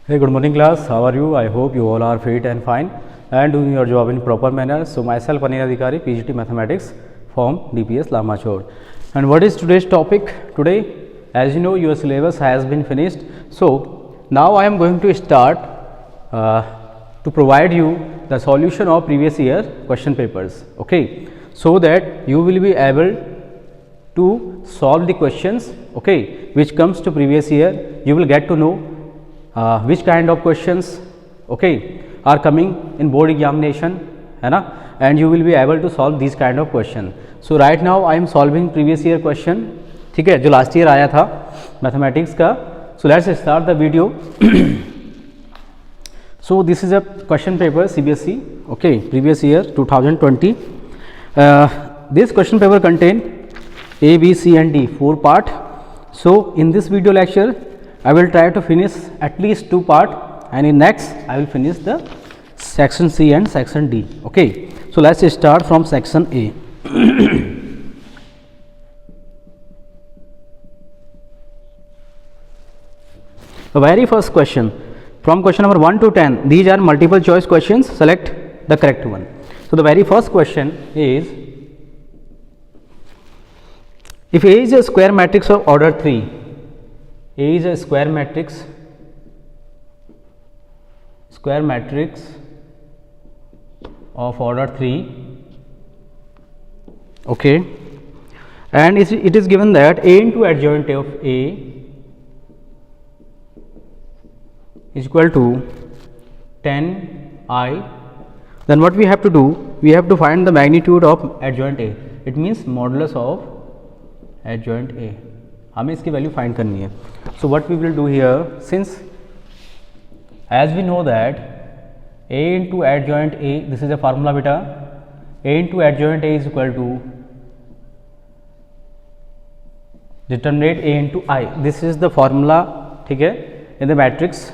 Hey, good morning class. How are you? I hope you all are fit and fine and doing your job in proper manner. So myself Anil Adhikari, PGT Mathematics from DPS Lamachod. And what is today's topic today? As you know, your syllabus has been finished. So now I am going to start to provide you the solution of previous year question papers. Okay, so that you will be able to solve the questions. Okay, which comes to previous year. You will get to know which kind of questions are coming in board examination, है ना, and you will be able to solve these kind of question. So right now I am solving previous year question, ठीक है, जो last year आया था mathematics का. So let's start the video. So this is a question paper CBSE, okay, previous year 2020. This question paper contain A, B, C and D 4 part. So in this video lecture I will try to finish at least 2 part, and in next I will finish the section C and section D. Okay, so let's start from section A. The very first question, from question number 1 to 10, these are multiple choice questions. Select the correct one. So the very first question is, if A is a square matrix of order 3, A is a square matrix of order 3, okay, and it is given that A into adjoint of A is equal to 10I, then what we have to do, we have to find the magnitude of adjoint A. It means modulus of adjoint A. हमें इसकी value find करनी है. So what we will do here, since as we know that A into adjoint A, this is a formula beta, A into adjoint A is equal to determinate A into I. This is the formula, ठीक है, in the matrix.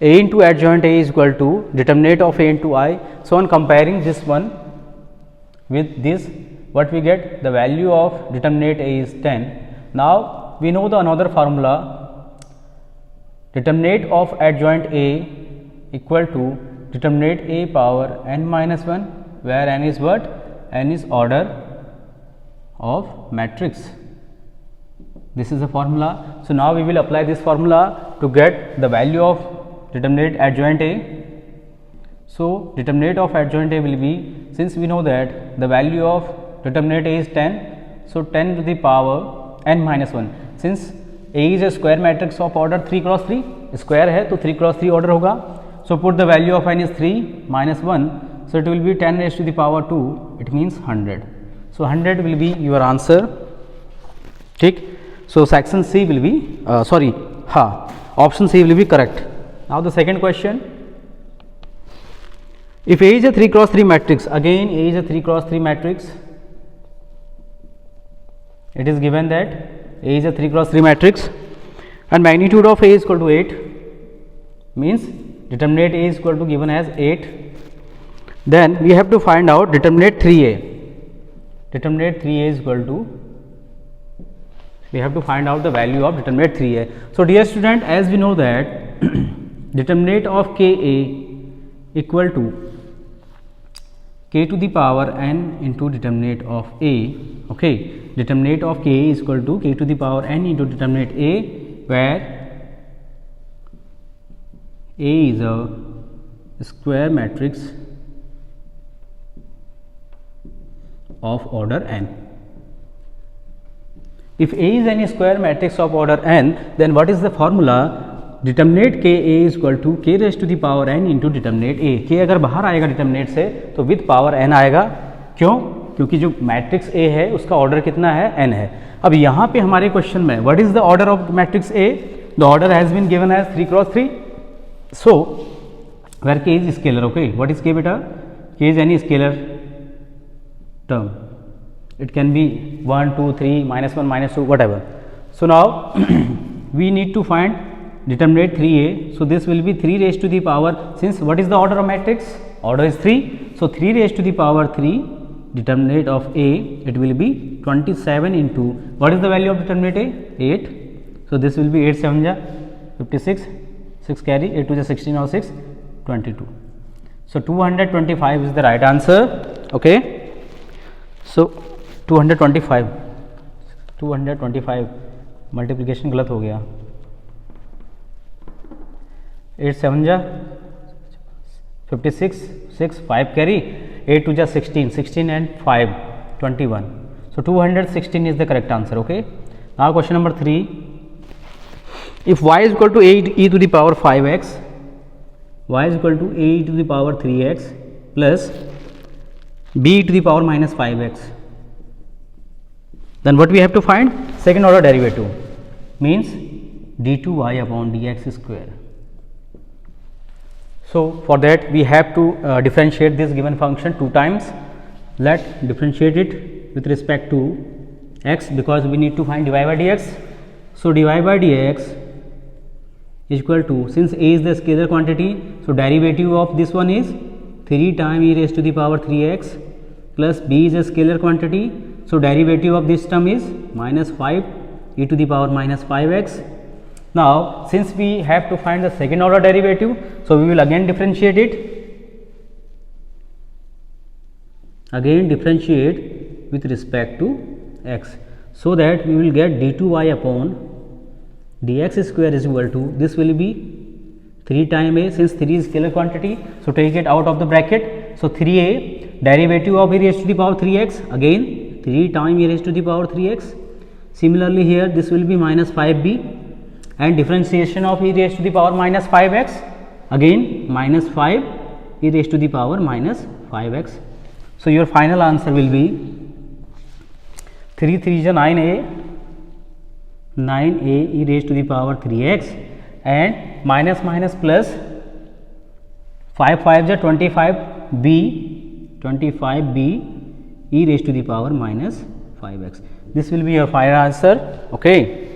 A into adjoint A is equal to determinate of A into I. So on comparing this one with this, what we get, the value of determinate A is 10. Now we know the another formula, determinate of adjoint A equal to determinate A power n minus 1, where n is what? N is order of matrix. This is the formula. So now we will apply this formula to get the value of determinate adjoint A. So determinate of adjoint A will be, since we know that the value of determinate A is 10, so 10 to the power n minus 1. Since A is a square matrix of order 3 cross 3, square है तो 3 cross 3 order होगा. So put the value of n is 3 minus 1, so it will be 10 raised to the power 2, it means 100. So 100 will be your answer, ठीक. So section C will be option C will be correct. Now the second question, if A is a 3 cross 3 matrix, again A is a 3 cross 3 matrix, it is given that A is a 3 cross 3 matrix and magnitude of A is equal to 8, means determinate A is equal to given as 8. Then we have to find out determinate 3A. Determinate 3A is equal to, we have to find out the value of determinate 3A. So dear student, as we know that determinate of KA equal to k to the power n into determinate of A, okay, determinate of K is equal to k to the power n into determinate A, where A is a square matrix of order n. If A is any square matrix of order n, then what is the formula? Determinate K A is equal to k raised to the power n into determinate A. K अगर बाहर आएगा determinate से तो with power n आएगा. क्यों? क्योंकि जो matrix A है उसका ऑर्डर कितना है? n है. अब यहाँ पे हमारे क्वेश्चन में what is the order of matrix A? The order has been given as 3 cross 3. So where K is scalar, okay, what is K बेटा? K is any scalar term. It can be 1, 2, 3, minus 1, minus 2, whatever. So now we need to find determinate 3A. So this will be 3 raised to the power, since what is the order of matrix? Order is 3. So 3 raised to the power 3 determinate of A, it will be 27 into, what is the value of determinate A? 8. So this will be 8 7 56 6 carry, 8 to the 16 or 6, 22. So 225 is the right answer. Okay. So 225 multiplication गलत हो गया. 8 7 जा 56, 6 5 carry, 8 to the 16 and 5 21. So 216 is the correct answer. Okay. Now question number 3. If y is equal to a e to the power 5x, y is equal to a e to the power 3x plus b e to the power minus 5x, then what we have to find? Second order derivative, means d2y upon dx square. So for that we have to differentiate this given function 2 times. Let differentiate it with respect to x, because we need to find dy by dx. So dy by dx is equal to, since a is the scalar quantity, so derivative of this one is 3 times e raised to the power 3x plus b is a scalar quantity, so derivative of this term is minus 5 e to the power minus 5x. Now since we have to find the second order derivative, so we will again differentiate it, with respect to x, so that we will get d2y upon dx square is equal to, this will be 3 times a, since 3 is scalar quantity, so take it out of the bracket. So 3a derivative of e raised to the power 3x, again 3 times e raised to the power 3x. Similarly here this will be minus 5b, and differentiation of e raised to the power minus 5x, again minus 5 e raised to the power minus 5x. So your final answer will be 3 3 is 9a e raised to the power 3x, and minus minus plus 5 5 is 25b e raised to the power minus 5x. This will be your final answer. Okay.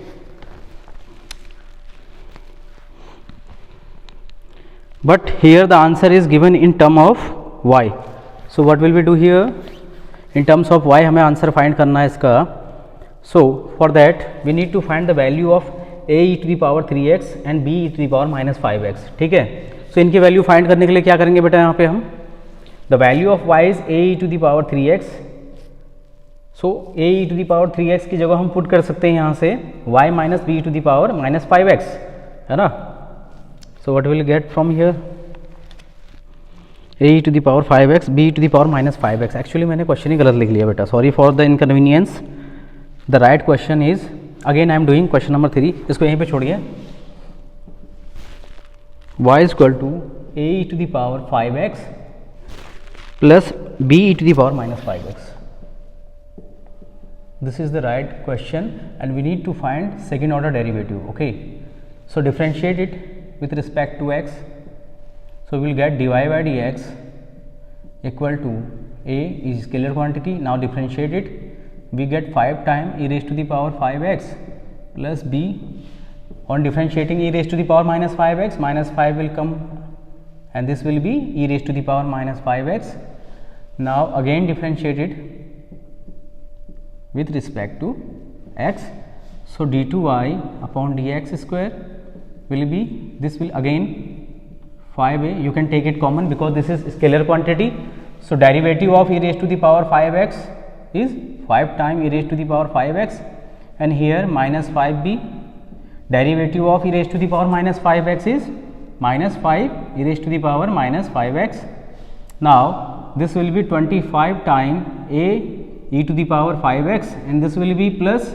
But here the answer is given in term of y. So what will we do here? In terms of y हमें answer find करना है इसका. So for that we need to find the value of a e to the power 3x and b e to the power minus 5x. ठीक है. So इनकी value find करने के लिए क्या करेंगे बेटा? यहाँ पे हम the value of y is a e to the power 3x. So a e to the power 3x की जगह हम पुट कर सकते हैं यहाँ से y minus b to the power minus 5x, है ना. So what will get from here? a e to the power 5x, b e to the power minus 5x. Actually मैंने क्वेश्चन ही गलत लिख लिया बेटा, sorry for the inconvenience. The right question is, again I am doing question number 3, इसको यहीं पे छोड़िए. y is equal to a e to the power 5x plus b e to the power minus 5x. This is the right question and we need to find second order derivative. Okay, so differentiate it with respect to x. So we will get dy by dx equal to a is scalar quantity. Now differentiate it, we get 5 times e raised to the power 5x plus b. On differentiating e raised to the power minus 5x, minus 5 will come and this will be e raised to the power minus 5x. Now again differentiate it with respect to x. So d2y upon dx square will be, this will again 5a, you can take it common because this is scalar quantity. So derivative of e raised to the power 5x is 5 times e raised to the power 5x, and here minus 5b, derivative of e raised to the power minus 5x is minus 5 e raised to the power minus 5x. Now this will be 25 times a e to the power 5x, and this will be plus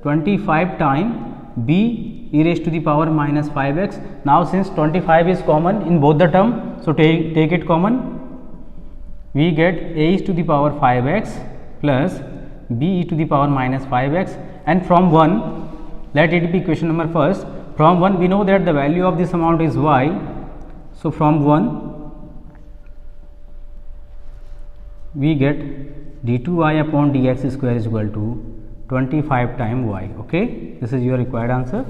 25 times b e raised to the power minus 5x. Now since 25 is common in both the term, so take it common, we get a e to the power 5x plus b e to the power minus 5x, and from 1, let it be question number first. From 1 we know that the value of this amount is y. So from 1 we get d2y upon dx square is equal to 25 times y. Okay, this is your required answer.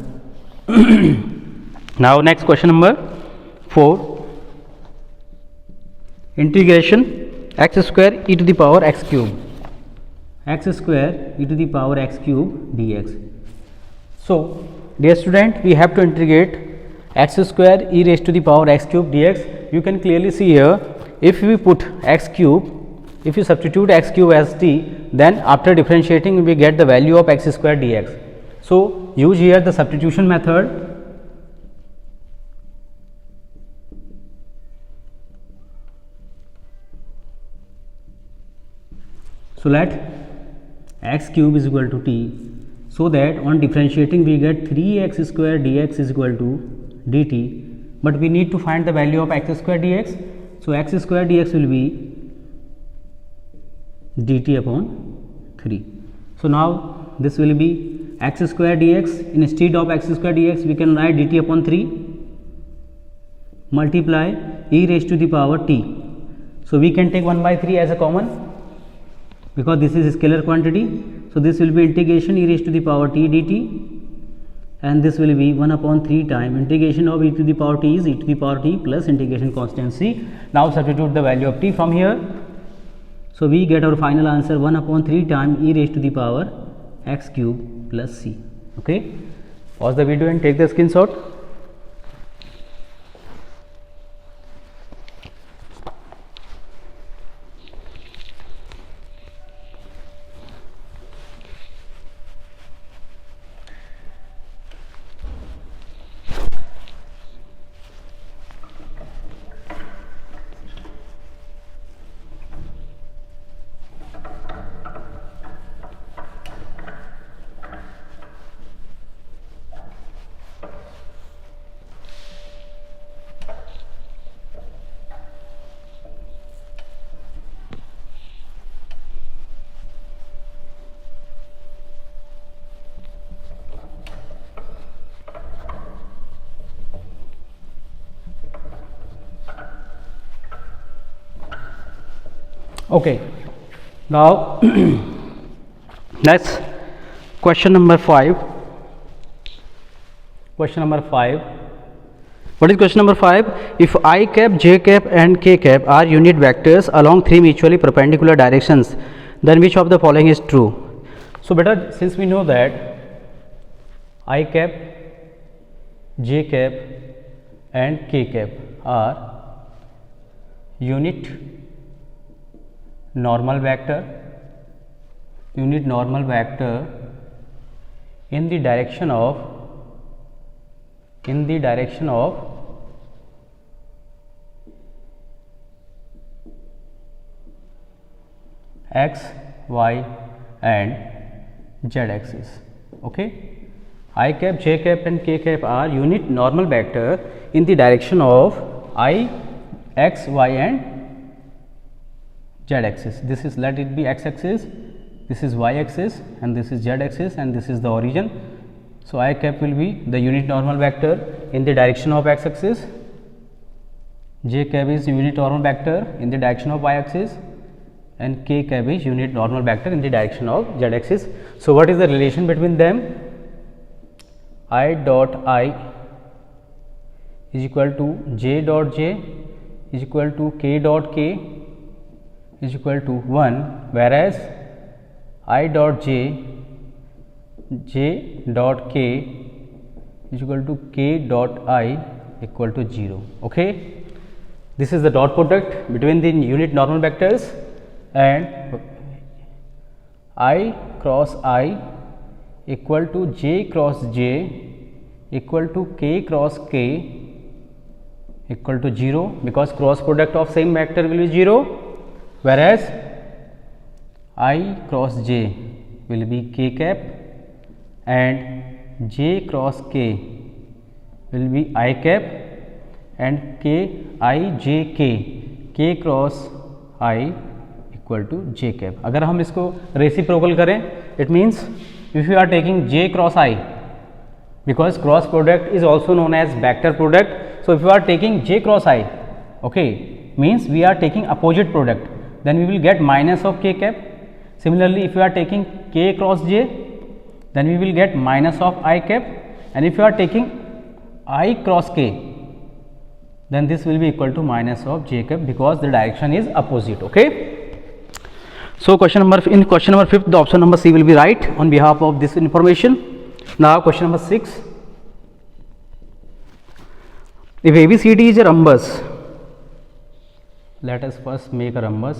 Now next question number 4, integration x square e to the power x cube, x square e to the power x cube dx. So dear student, we have to integrate x square e raised to the power x cube dx. You can clearly see here, if we put x cube, if you substitute x cube as t, then after differentiating we get the value of x square dx. So use here the substitution method. So let x cube is equal to t, so that on differentiating we get 3x square dx is equal to dt, but we need to find the value of x square dx. So x square dx will be dt upon 3. So now this will be x square dx. Instead of x square dx we can write dt upon 3 multiply e raised to the power t. So we can take 1 by 3 as a common, because this is a scalar quantity. So this will be integration e raised to the power t dt, and this will be 1 upon 3 time integration of e to the power t is e to the power t plus integration constant c. Now substitute the value of t from here. So we get our final answer 1 upon 3 time e raised to the power x cube plus c. Okay, pause the video and take the screenshot. Okay, now next question number 5. Question number 5. What is question number 5? If I cap, j cap and k cap are unit vectors along 3 mutually perpendicular directions, then which of the following is true? So better, since we know that I cap, j cap and k cap are unit normal vector in the direction of x, y and z axis. Okay, I cap, j cap and k cap are unit normal vector in the direction of I, x, y and z axis. This is, let it be x axis, this is y axis and this is z axis and this is the origin. So I cap will be the unit normal vector in the direction of x axis, j cap is unit normal vector in the direction of y axis and k cap is unit normal vector in the direction of z axis. So what is the relation between them? I dot I is equal to j dot j is equal to k dot k is equal to 1, whereas I dot j dot k is equal to k dot I equal to 0. Okay, this is the dot product between the unit normal vectors, and I cross I equal to j cross j equal to k cross k equal to 0, because cross product of same vector will be 0, whereas I cross j will be k cap and j cross k will be I cap and k I j k cross I equal to j cap. अगर हम इसको reciprocal करें, it means if you are taking j cross I, because cross product is also known as vector product. So if you are taking j cross I, okay, means we are taking opposite product, then we will get minus of k cap. Similarly, if you are taking k cross j, then we will get minus of I cap, and if you are taking I cross k, then this will be equal to minus of j cap, because the direction is opposite. Okay. So in question number 5, the option number C will be right on behalf of this information. Now question number 6. If ABCD is a rhombus, let us first make a rhombus.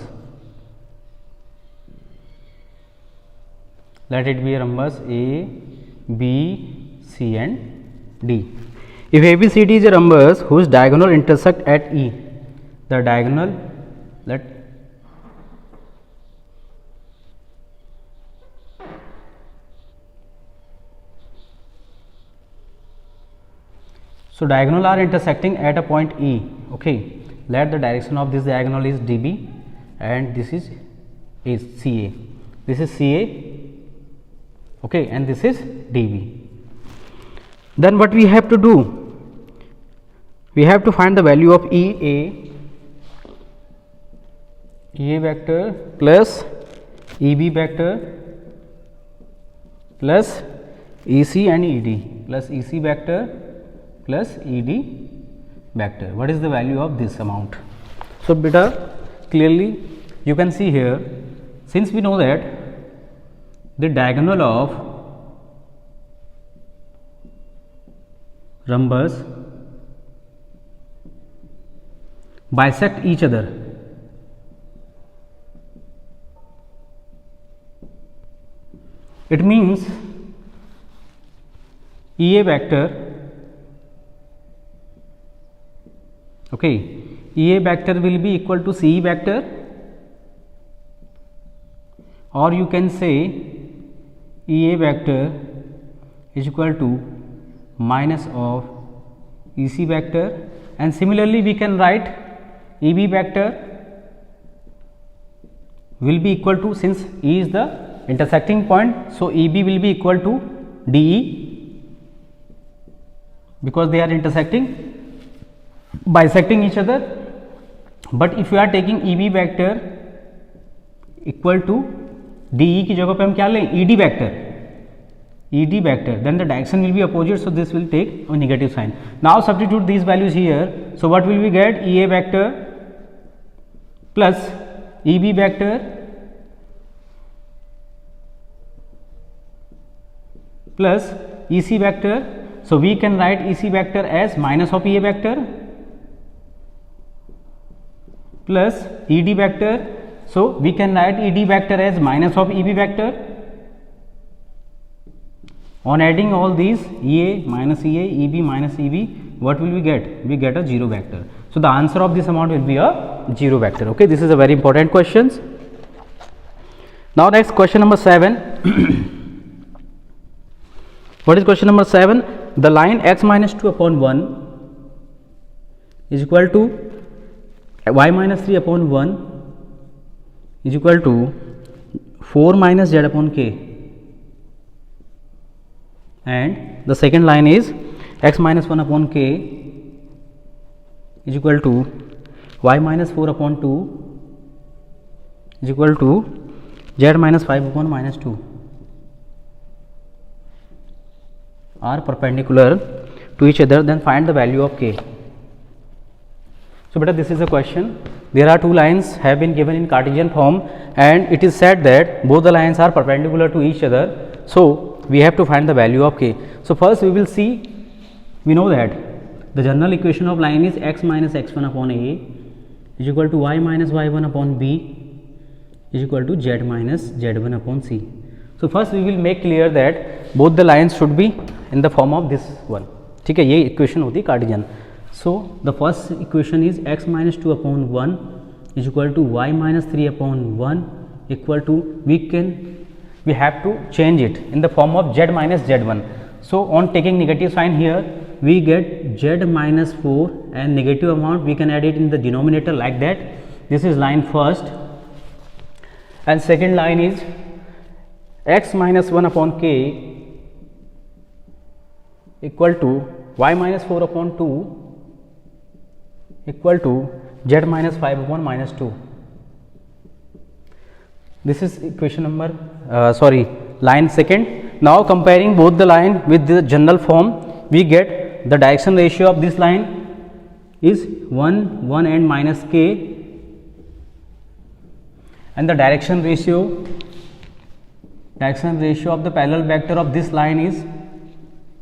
Let it be a rhombus A, B, C and D. If ABCD is a rhombus whose diagonal intersect at E, the diagonal so diagonal are intersecting at a point E. Okay, let the direction of this diagonal is DB and this is CA. This is CA. Okay, and this is DB. Then what we have to do? We have to find the value of EA vector plus EB vector plus EC and ED plus EC vector plus ED vector. What is the value of this amount? So, beta, clearly you can see here, since we know that the diagonal of rhombus bisect each other, it means EA vector, okay, EA vector will be equal to CE vector, or you can say EA vector is equal to minus of EC vector, and similarly we can write EB vector will be equal to, since E is the intersecting point, so EB will be equal to DE, because they are bisecting each other. But if you are taking EB vector equal to DE की जगह पे हम क्या लें, ED vector, then the direction will be opposite, so this will take a negative sign. Now substitute these values here. So what will we get? EA vector plus EB vector plus EC vector. So we can write EC vector as minus of EA vector plus ED vector. So we can write ED vector as minus of EB vector. On adding all these, EA minus EA, EB minus EB, what will we get? We get a 0 vector. So the answer of this amount will be a 0 vector. Okay, this is a very important question. Now next, question number 7. What is question number 7? The line x minus 2 upon 1 is equal to y minus 3 upon 1 is equal to 4 minus z upon k, and the second line is x minus 1 upon k is equal to y minus 4 upon 2 is equal to z minus 5 upon minus 2 are perpendicular to each other. Then find the value of k. So beta, this is a question. There are two lines have been given in Cartesian form, and it is said that both the lines are perpendicular to each other. So we have to find the value of k. So first we will see, we know that the general equation of line is x minus x1 upon a is equal to y minus y1 upon b is equal to z minus z1 upon c. So first we will make clear that both the lines should be in the form of this one. ठीक है, ये equation होती है Cartesian. So the first equation is x minus 2 upon 1 is equal to y minus 3 upon 1 equal to, we have to change it in the form of z minus z1. So on taking negative sign here, we get z minus 4, and negative amount we can add it in the denominator like that. This is line first, and second line is x minus 1 upon k equal to y minus 4 upon 2 equal to z minus 5 upon minus 2. This is equation number line second. Now comparing both the line with the general form, we get the direction ratio of this line is 1, 1 and minus k, and the direction ratio of the parallel vector of this line is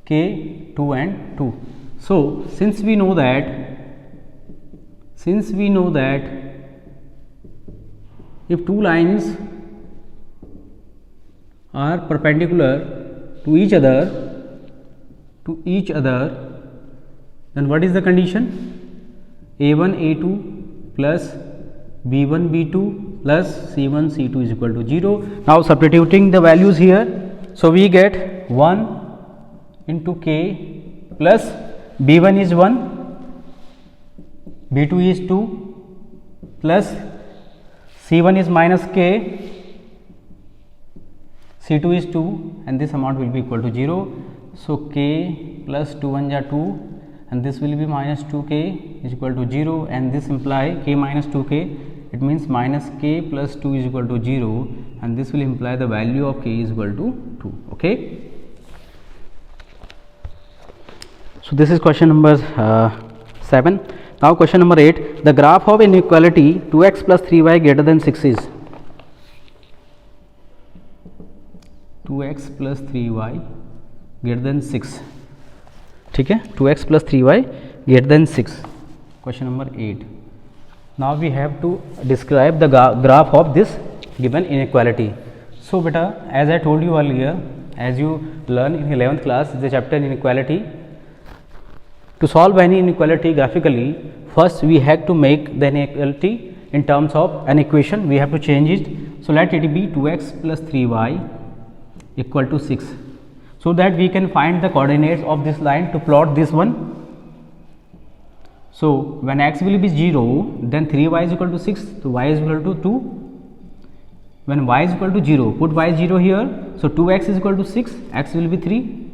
k, 2 and 2. So since we know that if two lines are perpendicular to each other, then what is the condition? A1 A2 plus B1 B2 plus C1 C2 is equal to 0. Now substituting the values here, so we get 1 into K plus B1 is 1, B2 is 2 plus C1 is minus K, C2 is 2, and this amount will be equal to 0. So K plus 2 1 ja 2, and this will be minus 2K is equal to 0, and this imply K minus 2K, it means minus K plus 2 is equal to 0, and this will imply the value of K is equal to 2. Okay. So this is question number 7. Now question number 8, the graph of inequality 2x plus 3y greater than 6 is 2x plus 3y greater than 6. ठीक है, 2x plus 3y greater than 6. Question number 8. Now we have to describe the graph of this given inequality. So beta, as I told you earlier, as you learn in 11th class the chapter inequality, to solve any inequality graphically, first we have to make the inequality in terms of an equation. We have to change it. So let it be 2x plus 3y equal to 6, so that we can find the coordinates of this line to plot this one. So when x will be 0, then 3y is equal to 6, so y is equal to 2. When y is equal to 0, put y 0 here, so 2x is equal to 6, x will be 3.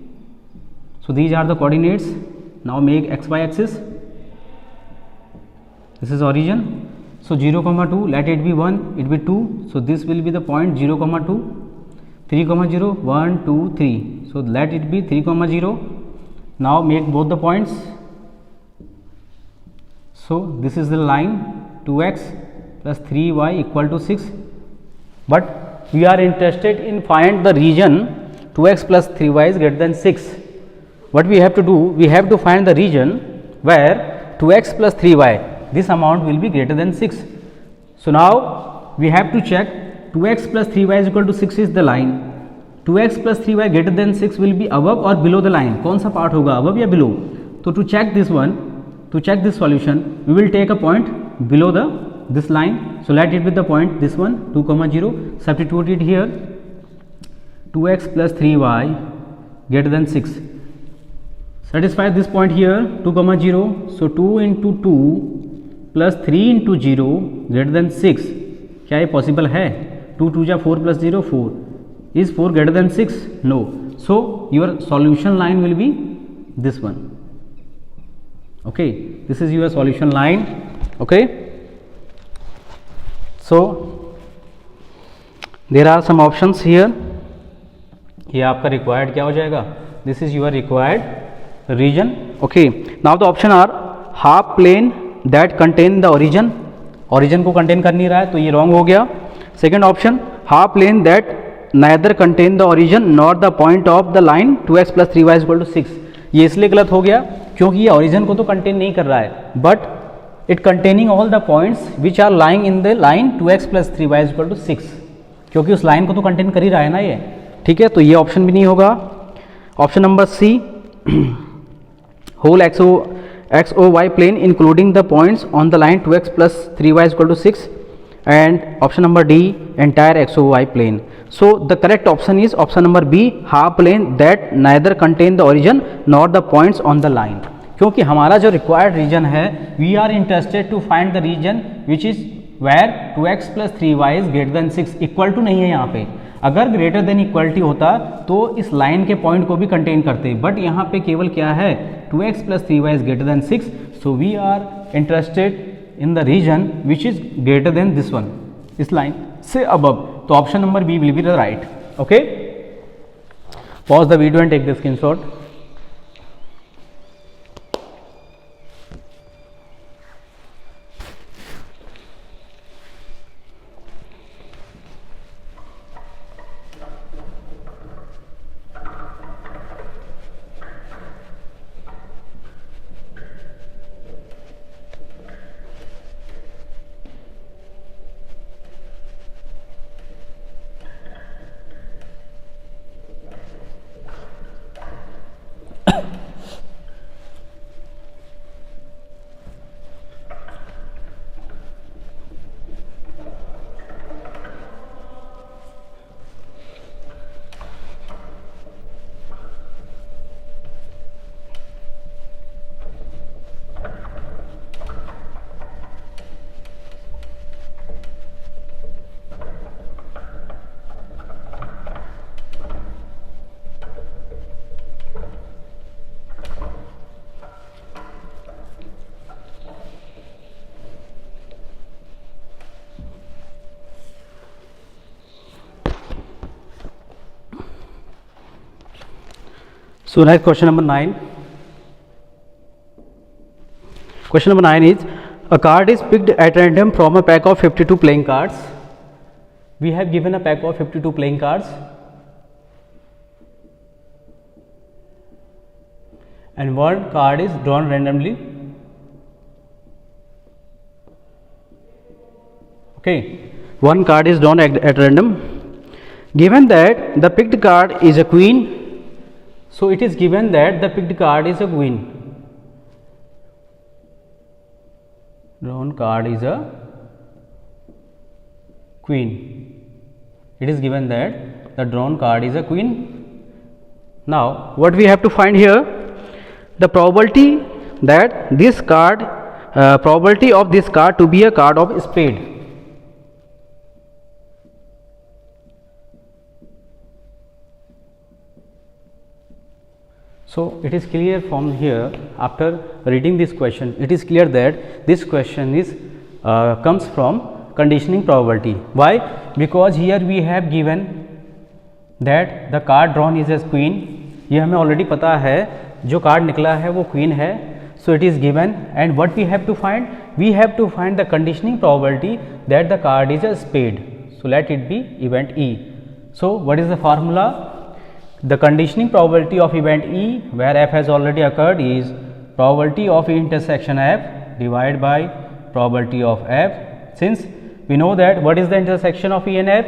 So these are the coordinates. Now make xy axis, this is origin. So 0 comma 2, let it be 1, it will be 2, so this will be the point 0 comma 2, 3 comma 0, 1 2 3, so let it be 3 comma 0. Now make both the points. So this is the line 2x plus 3y equal to 6, but we are interested in find the region 2x plus 3y is greater than 6. What we have to do, we have to find the region where 2x plus 3y, this amount will be greater than 6. So now we have to check 2x plus 3y is equal to 6 is the line. 2x plus 3y greater than 6 will be above or below the line. कौन सा part होगा, above या below? तो to check this one, to check this solution, we will take a point below this line. So let it be the point this one 2 comma 0. Substitute it here. 2x plus 3y greater than 6. Satisfy this point here 2 comma 0. So 2 into 2 plus 3 into 0 greater than 6. क्या ये possible है? 2 2 जा 4 plus 0 4. Is 4 greater than 6? No. So your solution line will be this one. Okay, this is your solution line. Okay, so there are some options here. ये आपका required क्या हो जाएगा? This is your required region. Okay, now the option are half plane that contain the origin. Origin को contain कर नहीं रहा है, तो ये wrong हो गया. Second option, half plane that neither contain the origin nor the point of the line 2x plus 3y is equal to 6. ये इसलिए गलत हो गया क्योंकि ये origin को तो contain नहीं कर रहा है, but it containing all the points which are lying in the line 2x plus 3y is equal to 6, क्योंकि उस line को तो contain कर ही रहा है ना ये. ठीक है, तो ये ऑप्शन भी नहीं होगा. Option number C, whole x o y plane including the points on the line 2x plus 3y is equal to 6, and option number D, entire x o y plane. So the correct option is option number B, half plane that neither contain the origin nor the points on the line. क्योंकि हमारा जो required region है, we are interested to find the region which is where 2x plus 3y is greater than 6. Equal to नहीं है यहाँ पे. अगर greater than equality होता तो इस लाइन के पॉइंट को भी कंटेन करते, बट यहाँ पे केवल क्या है 2x plus 3y is greater than 6. So we are interested in the region which is greater than this one, इस लाइन से above. तो option number B will be the right. Okay, pause the video and take the screenshot. So next question number 9. Question number 9 is, a card is picked at random from a pack of 52 playing cards. We have given a pack of 52 playing cards, and one card is drawn randomly. Okay, one card is drawn at random. Given that the picked card is a queen, so it is given that the picked card is a queen. Drawn card is a queen. It is given that the drawn card is a queen. Now, what we have to find here, the probability that this card, probability of this card to be a card of spade. So it is clear from here, after reading this question, it is clear that this question is comes from conditioning probability. Why? Because here we have given that the card drawn is as queen. ये हमें already पता है जो card निकला है वो queen है. So it is given, and what we have to find? We have to find the conditioning probability that the card is a spade. So let it be event E. So what is the formula? The conditioning probability of event E, where F has already occurred, is probability of E intersection F divided by probability of F. Since we know that what is the intersection of E and F?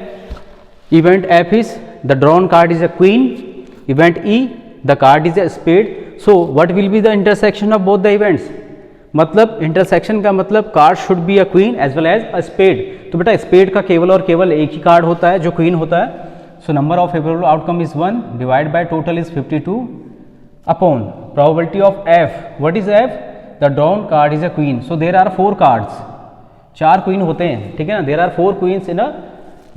Event F is the drawn card is a queen, event E the card is a spade. So what will be the intersection of both the events? मतलब intersection का मतलब card should be a queen as well as a spade. तो बेटा spade का केवल और केवल एक ही card होता है जो queen होता है. So number of favorable outcome is 1 divided by total is 52 upon probability of F. What is F? The drawn card is a queen. So there are 4 cards. 4 queen होते हैं, ठीक है ना. There are 4 queens in a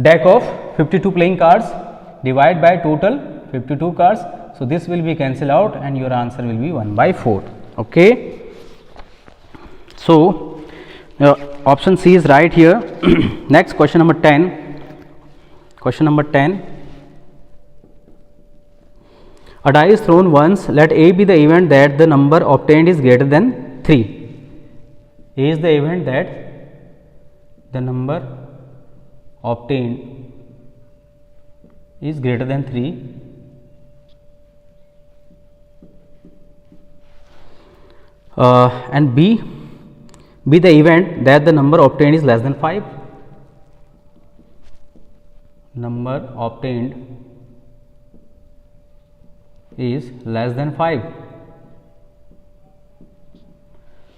deck of 52 playing cards. Divide by total 52 cards. So this will be cancelled out and your answer will be 1 by 4. Okay. So option C is right here. Next question number 10. Question number 10. A die is thrown once. Let A be the event that the number obtained is greater than 3. A is the event that the number obtained is greater than 3. And B be the event that the number obtained is less than 5. Number obtained is less than 5.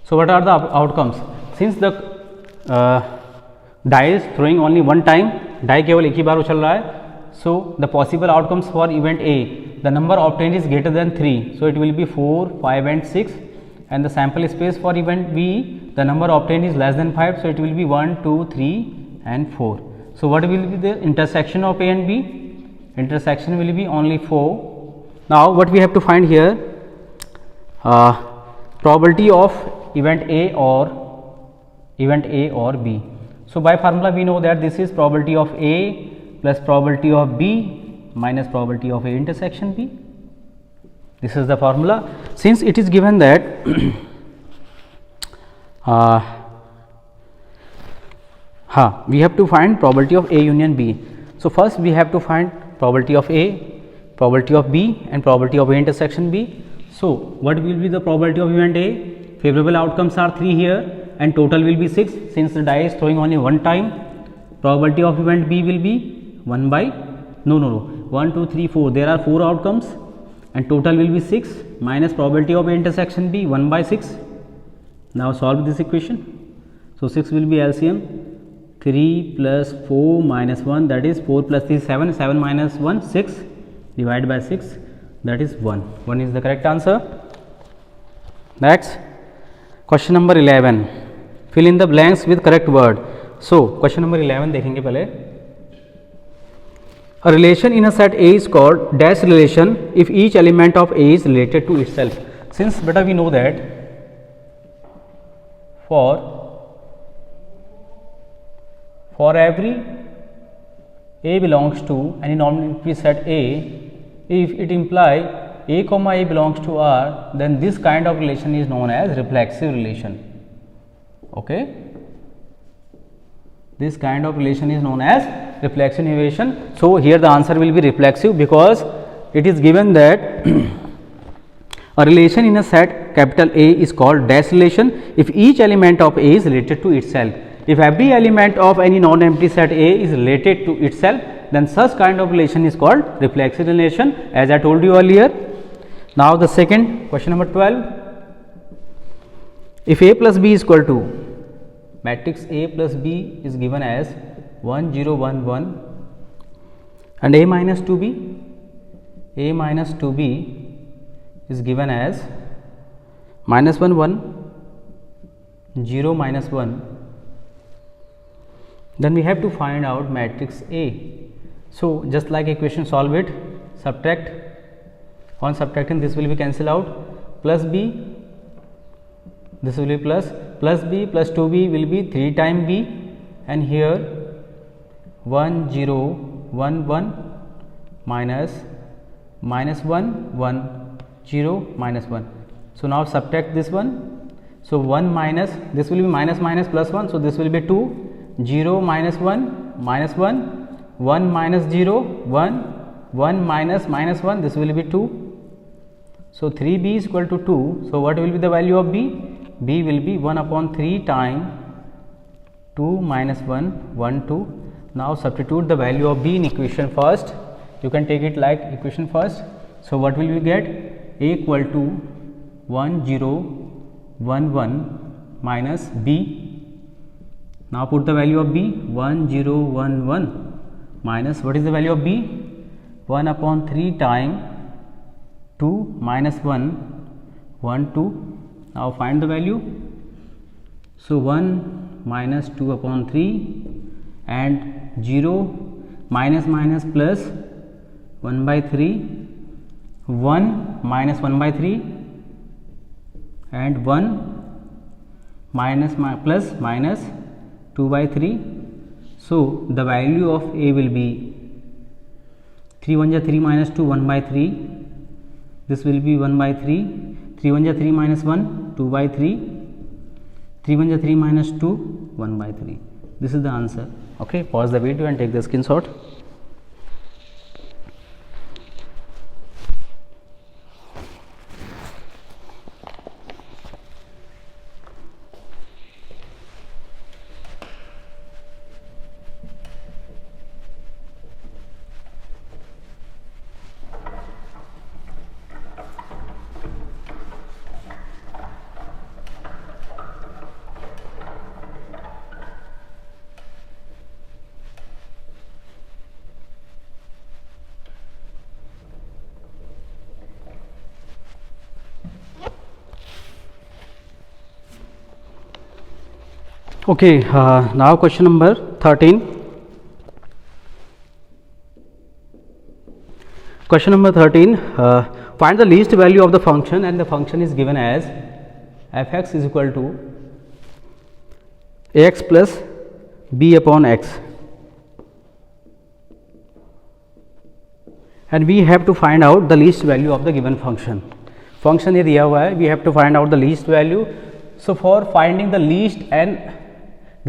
So what are the outcomes? Since the die is throwing only one time, die केवल एक ही बार उछल रहा है. So the possible outcomes for event A, the number obtained is greater than 3. So it will be 4, 5 and 6. And the sample space for event B, the number obtained is less than 5. So it will be 1, 2, 3 and 4. So what will be the intersection of A and B? Intersection will be only 4. Now what we have to find here, probability of event A or B. So by formula we know that this is probability of A plus probability of B minus probability of A intersection B. This is the formula. Since it is given that we have to find probability of A union B. So first we have to find probability of A, probability of B and probability of A intersection B. So what will be the probability of event A? Favorable outcomes are 3 here and total will be 6. Since the die is throwing only one time, probability of event B will be 1 by 1, 2, 3, 4. There are 4 outcomes and total will be 6 minus probability of A intersection B 1 by 6. Now solve this equation. So 6 will be LCM. 3 plus 4 minus 1, that is 4 plus 3 7, 7 minus 1 6, divided by 6, that is 1. 1 is the correct answer. Next, question number 11. Fill in the blanks with correct word. So question number 11 देखेंगे पहले. A relation in a set A is called dash relation if each element of A is related to itself. Since beta we know that for every A belongs to any non-empty set A, if it implies A comma A belongs to R, then this kind of relation is known as reflexive relation. Okay, this kind of relation is known as reflexive relation. So here the answer will be reflexive, because it is given that a relation in a set capital A is called dash relation if each element of A is related to itself. If every element of any non-empty set A is related to itself, then such kind of relation is called reflexive relation, as I told you earlier. Now the second question, number 12. If A plus B is equal to, matrix A plus B is given as 1 0 1 1 and A minus 2B, A minus 2B is given as minus 1 1 0 minus 1, then we have to find out matrix A. So just like equation, solve it, subtract. On subtracting, this will be cancel out, plus B, this will be plus B plus 2B will be 3 times B, and here 1 0 1 1 minus 1 1 0 minus 1. So now subtract this one. So 1 minus, this will be minus minus plus 1, so this will be 2, 0 minus 1 minus 1, 1 minus 0 1, 1 minus minus 1, this will be 2. So 3B is equal to 2. So what will be the value of B? B will be 1 upon 3 times 2 minus 1 1 2. Now substitute the value of B in equation first. You can take it like equation first. So what will we get? A equal to 1 0 1 1 minus B. Now put the value of B, 1 0 1 1 minus, what is the value of B? 1 upon 3 times 2 minus 1 1 2. Now find the value. So 1 minus 2 upon 3 and 0 minus minus plus 1 by 3, 1 minus 1 by 3 and 1 minus plus minus 2 by 3. So the value of A will be 3 1 ja 3 minus 2 1 by 3, this will be 1 by 3, 3 1 ja 3 minus 1 2 by 3, 3 1 ja 3 minus 2 1 by 3. This is the answer. Okay, pause the video and take the screenshot. Okay, now question number 13. Question number 13, find the least value of the function, and the function is given as f(x) is equal to ax plus b upon x, and we have to find out the least value of the given function. Function is दिया हुआ है, we have to find out the least value. So for finding the least and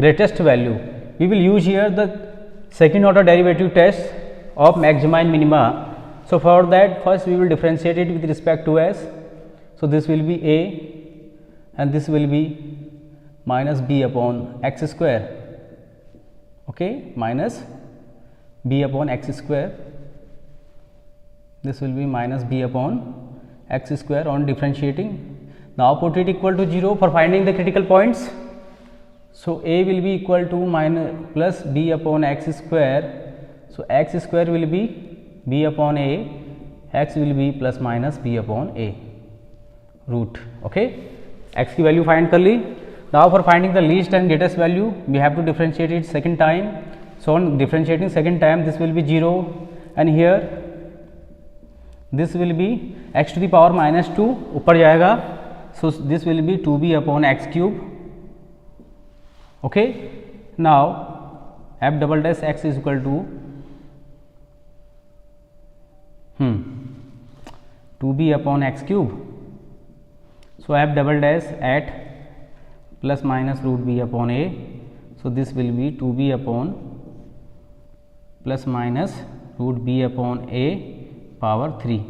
greatest value, we will use here the second order derivative test of maxima and minima. So for that, first we will differentiate it with respect to s. So this will be a and this will be minus b upon x square. Okay, minus b upon x square. This will be minus b upon x square on differentiating. Now put it equal to 0 for finding the critical points. So a will be equal to minus plus b upon x square. So x square will be b upon a, x will be plus minus b upon a root. Okay, x की value find कर ली. Now for finding the least and greatest value, we have to differentiate it second time. So on differentiating second time, this will be 0, and here this will be x to the power minus 2 ऊपर जाएगा. So this will be 2b upon x cube. Okay, now f double dash x is equal to 2b upon x cube. So I have double dash at plus minus root b upon a. So this will be 2b upon plus minus root b upon a power 3.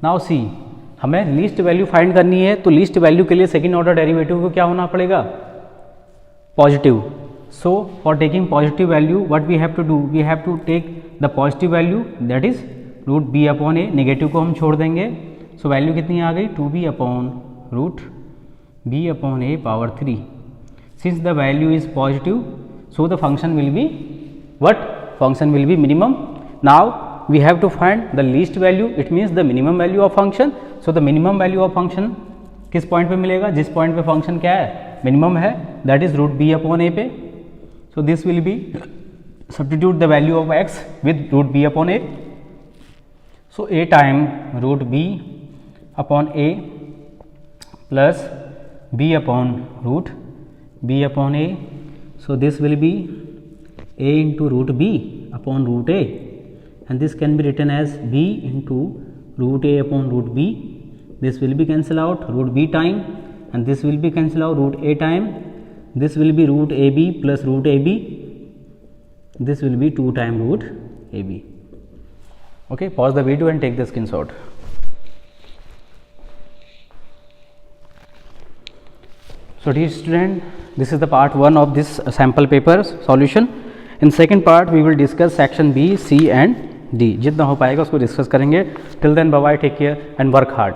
Now see, हमें least value find करनी है, तो least value के लिए second order derivative को क्या होना पड़ेगा? Positive. So for taking positive value what we have to do, we have to take the positive value that is root b upon a. Negative को हम छोड़ देंगे. सो वैल्यू कितनी आ गई? 2b upon root b upon a power 3. Since the value is positive, so the function will be what? Function will be minimum. Now we have to find the least value, it means the minimum value of function. So the minimum value of function किस point पे मिलेगा? जिस point पे function क्या है? Minimum है, that is root b upon a पे. So this will be, substitute the value of x with root b upon a. So a time root b upon a plus b upon root b upon a. So this will be a into root b upon root a. And this can be written as b into root a upon root b. This will be cancel out root b time, and this will be cancel out root a time. This will be root ab plus root ab. This will be 2 time root ab. Okay, pause the video and take the screenshot. So dear student, this is the part 1 of this sample paper solution. In second part we will discuss section B, C and D. जितना हो पाएगा उसको discuss करेंगे. Till then bye bye, take care and work hard.